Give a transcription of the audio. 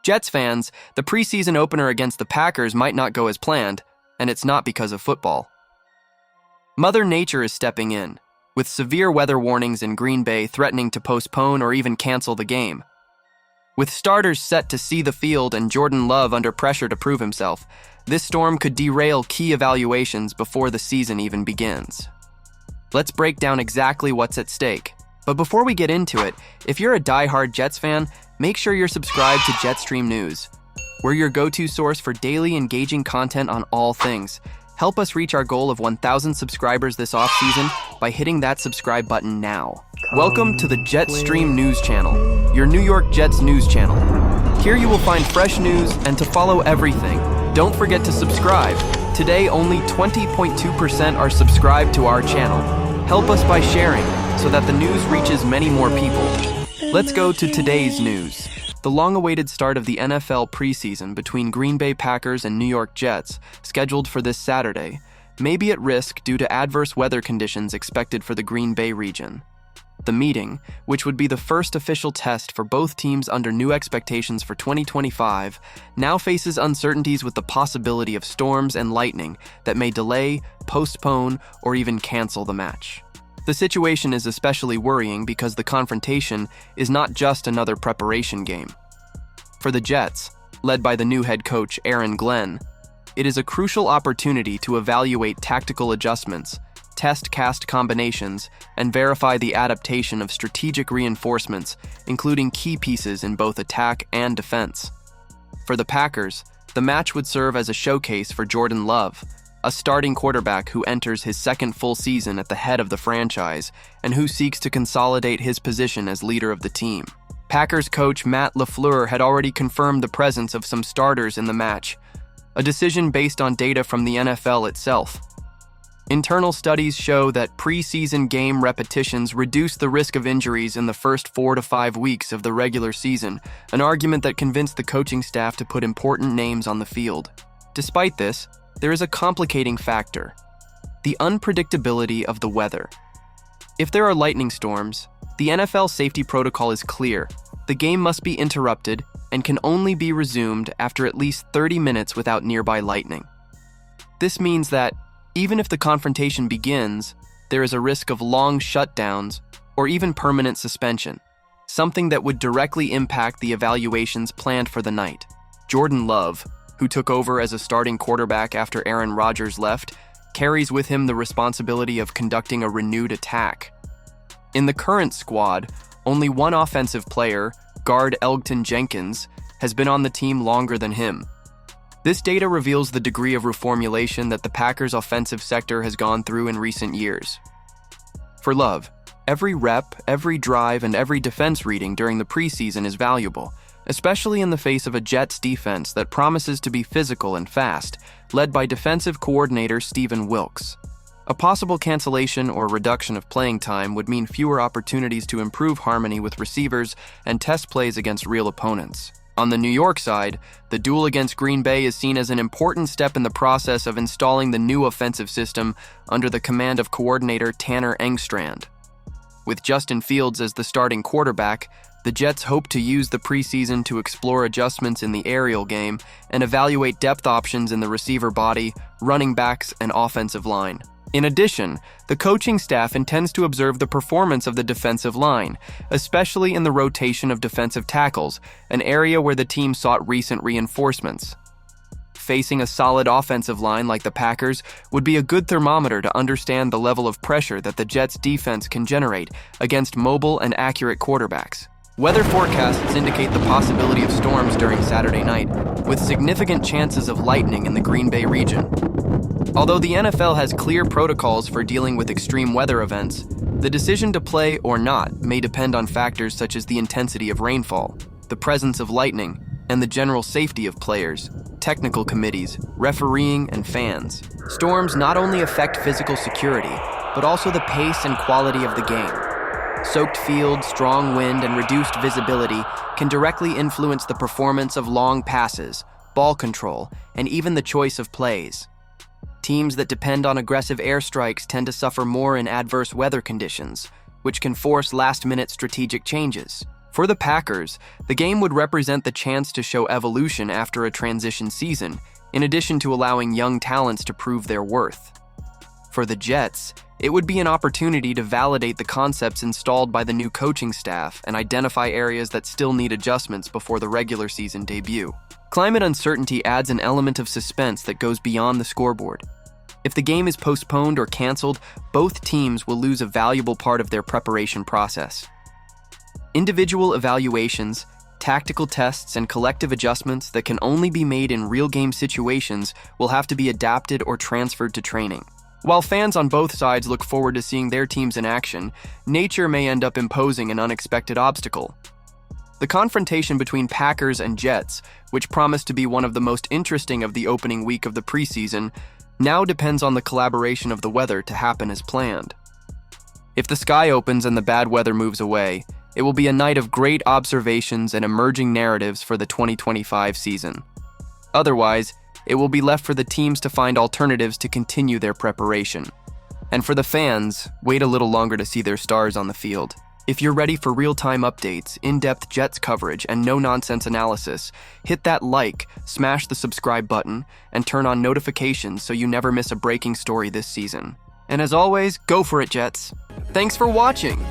Jets fans, the preseason opener against the Packers might not go as planned, and it's not because of football. Mother Nature is stepping in, with severe weather warnings in Green Bay threatening to postpone or even cancel the game. With starters set to see the field and Jordan Love under pressure to prove himself, this storm could derail key evaluations before the season even begins. Let's break down exactly what's at stake. But before we get into it, if you're a die-hard Jets fan, make sure you're subscribed to Jetstream News. We're your go-to source for daily engaging content on all things. Help us reach our goal of 1,000 subscribers this offseason by hitting that subscribe button now. Welcome to the Jetstream News Channel, your New York Jets news channel. Here you will find fresh news, and to follow everything, don't forget to subscribe. Today, only 20.2% are subscribed to our channel. Help us by sharing, so that the news reaches many more people. Let's go to today's news. The long-awaited start of the NFL preseason between Green Bay Packers and New York Jets, scheduled for this Saturday, may be at risk due to adverse weather conditions expected for the Green Bay region. The meeting, which would be the first official test for both teams under new expectations for 2025, now faces uncertainties with the possibility of storms and lightning that may delay, postpone, or even cancel the match. The situation is especially worrying because the confrontation is not just another preparation game. For the Jets, led by the new head coach Aaron Glenn, it is a crucial opportunity to evaluate tactical adjustments, test cast combinations, and verify the adaptation of strategic reinforcements, including key pieces in both attack and defense. For the Packers, the match would serve as a showcase for Jordan Love, a starting quarterback who enters his second full season at the head of the franchise and who seeks to consolidate his position as leader of the team. Packers coach Matt LaFleur had already confirmed the presence of some starters in the match, a decision based on data from the NFL itself. Internal studies show that preseason game repetitions reduce the risk of injuries in the first 4 to 5 weeks of the regular season, an argument that convinced the coaching staff to put important names on the field. Despite this, there is a complicating factor: the unpredictability of the weather. If there are lightning storms, the NFL safety protocol is clear. The game must be interrupted and can only be resumed after at least 30 minutes without nearby lightning. This means that, even if the confrontation begins, there is a risk of long shutdowns or even permanent suspension, something that would directly impact the evaluations planned for the night. Jordan Love, who took over as a starting quarterback after Aaron Rodgers left, carries with him the responsibility of conducting a renewed attack. In the current squad, only one offensive player, guard Elgton Jenkins, has been on the team longer than him. This data reveals the degree of reformulation that the Packers' offensive sector has gone through in recent years. For Love, every rep, every drive, and every defense reading during the preseason is valuable, especially in the face of a Jets defense that promises to be physical and fast, led by defensive coordinator Stephen Wilks. A possible cancellation or reduction of playing time would mean fewer opportunities to improve harmony with receivers and test plays against real opponents. On the New York side, the duel against Green Bay is seen as an important step in the process of installing the new offensive system under the command of coordinator Tanner Engstrand. With Justin Fields as the starting quarterback, the Jets hope to use the preseason to explore adjustments in the aerial game and evaluate depth options in the receiver body, running backs, and offensive line. In addition, the coaching staff intends to observe the performance of the defensive line, especially in the rotation of defensive tackles, an area where the team sought recent reinforcements. Facing a solid offensive line like the Packers would be a good thermometer to understand the level of pressure that the Jets' defense can generate against mobile and accurate quarterbacks. Weather forecasts indicate the possibility of storms during Saturday night, with significant chances of lightning in the Green Bay region. Although the NFL has clear protocols for dealing with extreme weather events, the decision to play or not may depend on factors such as the intensity of rainfall, the presence of lightning, and the general safety of players, technical committees, refereeing, and fans. Storms not only affect physical security, but also the pace and quality of the game. Soaked fields, strong wind, and reduced visibility can directly influence the performance of long passes, ball control, and even the choice of plays. Teams that depend on aggressive airstrikes tend to suffer more in adverse weather conditions, which can force last-minute strategic changes. For the Packers, the game would represent the chance to show evolution after a transition season, in addition to allowing young talents to prove their worth. For the Jets, it would be an opportunity to validate the concepts installed by the new coaching staff and identify areas that still need adjustments before the regular season debut. Climate uncertainty adds an element of suspense that goes beyond the scoreboard. If the game is postponed or canceled, both teams will lose a valuable part of their preparation process. Individual evaluations, tactical tests, and collective adjustments that can only be made in real-game situations will have to be adapted or transferred to training. While fans on both sides look forward to seeing their teams in action, nature may end up imposing an unexpected obstacle. The confrontation between Packers and Jets, which promised to be one of the most interesting of the opening week of the preseason, now depends on the collaboration of the weather to happen as planned. If the sky opens and the bad weather moves away, it will be a night of great observations and emerging narratives for the 2025 season. Otherwise, it will be left for the teams to find alternatives to continue their preparation. And for the fans, wait a little longer to see their stars on the field. If you're ready for real-time updates, in-depth Jets coverage, and no-nonsense analysis, hit that like, smash the subscribe button, and turn on notifications so you never miss a breaking story this season. And as always, go for it, Jets! Thanks for watching!